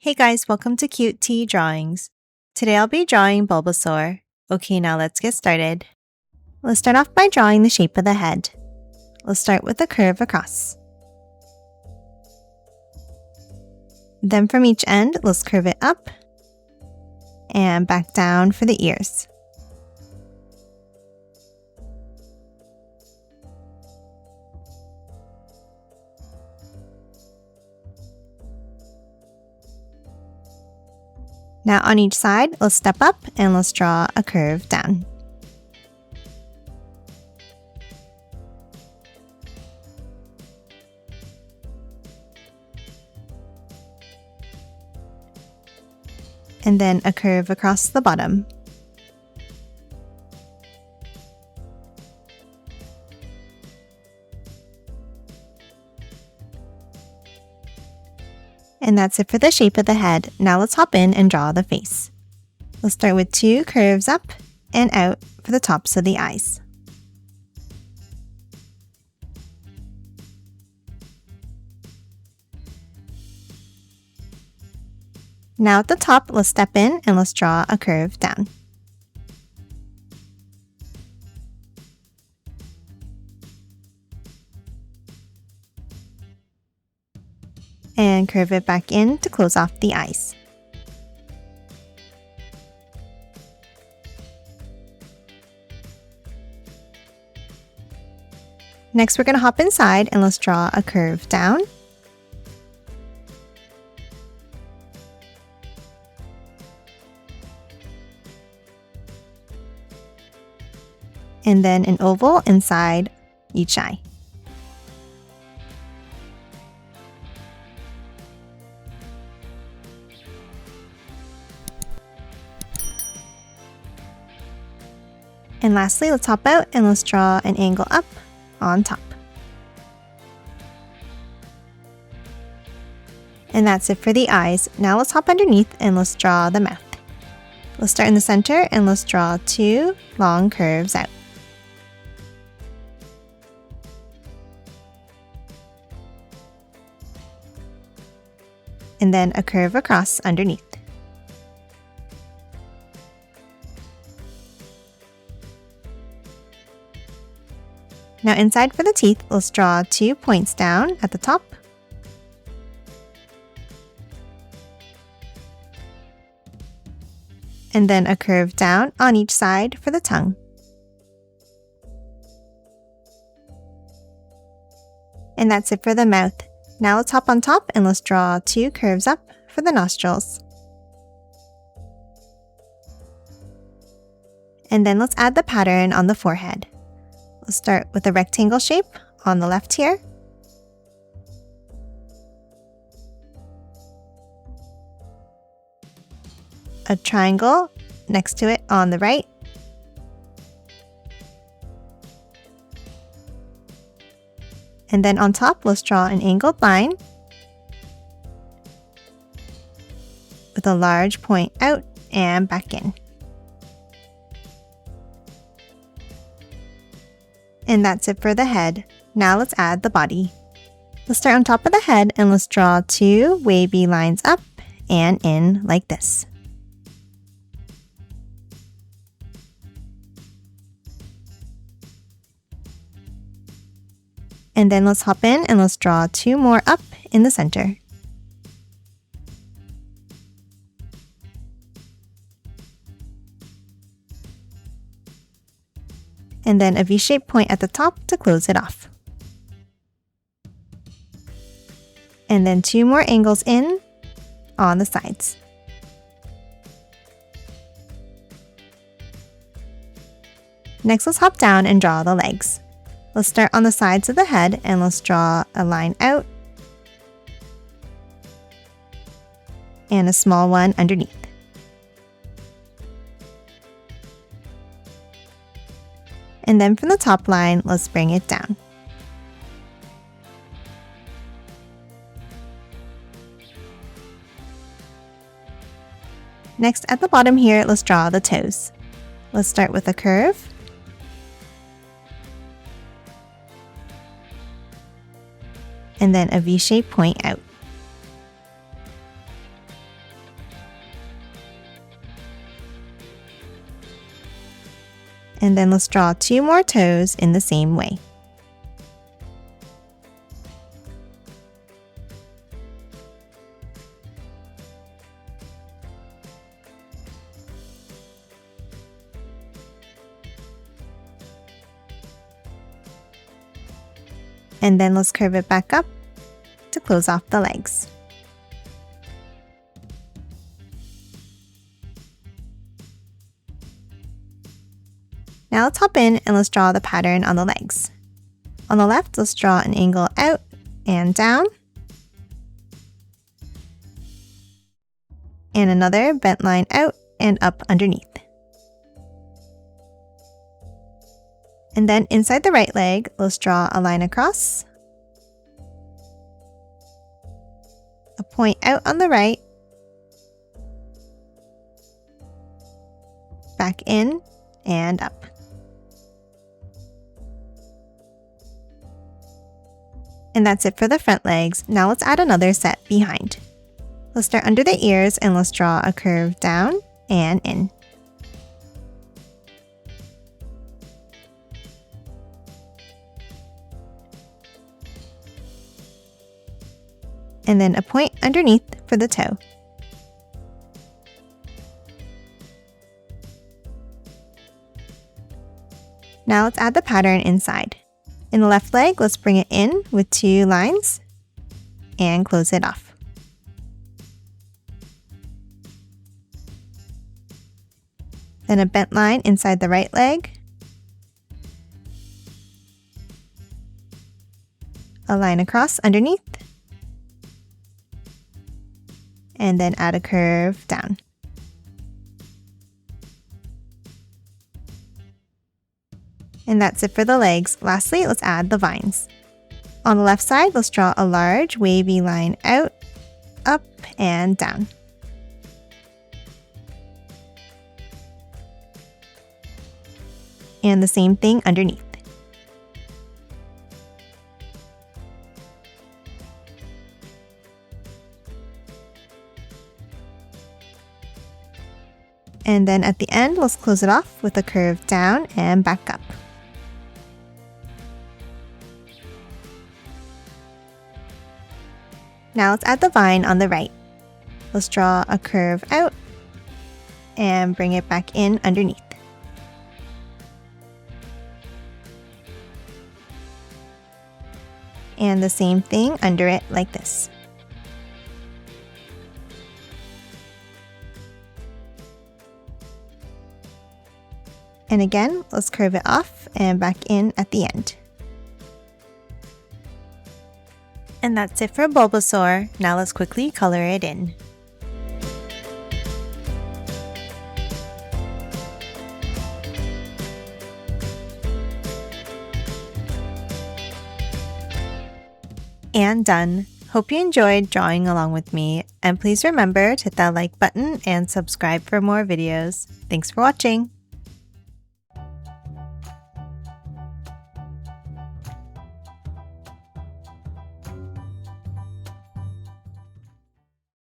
Hey guys, welcome to Cute Tea Drawings. Today I'll be drawing Bulbasaur. Okay, now let's get started. Let's start off by drawing the shape of the head. Let's start with a curve across. Then from each end, let's curve it up and back down for the ears. Now on each side, let's step up and let's draw a curve down. And then a curve across the bottom. And that's it for the shape of the head. Now let's hop in and draw the face. Let's start with two curves up and out for the tops of the eyes. Now at the top, let's step in and let's draw a curve down. And curve it back in to close off the eyes. Next, we're going to hop inside and let's draw a curve down. And then an oval inside each eye. And lastly, let's hop out and let's draw an angle up on top. And that's it for the eyes. Now let's hop underneath and let's draw the mouth. Let's start in the center and let's draw two long curves out. And then a curve across underneath. Now inside for the teeth, let's draw 2 points down at the top. And then a curve down on each side for the tongue. And that's it for the mouth. Now let's hop on top and let's draw 2 curves up for the nostrils. And then let's add the pattern on the forehead. Let's start with a rectangle shape on the left here. A triangle next to it on the right. And then on top, let's draw an angled line with a large point out and back in. And that's it for the head. Now let's add the body. Let's start on top of the head and let's draw 2 wavy lines up and in like this. And then let's hop in and let's draw 2 more up in the center. And then a V-shaped point at the top to close it off. And then 2 more angles in on the sides. Next, let's hop down and draw the legs. Let's start on the sides of the head and let's draw a line out and a small one underneath. And then from the top line, let's bring it down. Next, at the bottom here, let's draw the toes. Let's start with a curve. And then a V-shaped point out. And then let's draw 2 more toes in the same way. And then let's curve it back up to close off the legs. Now let's hop in and let's draw the pattern on the legs. On the left, let's draw an angle out and down, and another bent line out and up underneath. And then inside the right leg, let's draw a line across, a point out on the right, back in and up. And that's it for the front legs. Now let's add another set behind. Let's start under the ears and let's draw a curve down and in. And then a point underneath for the toe. Now let's add the pattern inside. In the left leg, let's bring it in with 2 lines and close it off. Then a bent line inside the right leg, a line across underneath, and then add a curve down. And that's it for the legs. Lastly, let's add the vines. On the left side, let's draw a large wavy line out, up, and down. And the same thing underneath. And then at the end, let's close it off with a curve down and back up. Now let's add the vine on the right. Let's draw a curve out and bring it back in underneath. And the same thing under it like this. And again, let's curve it off and back in at the end. And that's it for Bulbasaur. Now let's quickly color it in. And done. Hope you enjoyed drawing along with me, and please remember to hit that like button and subscribe for more videos. Thanks for watching!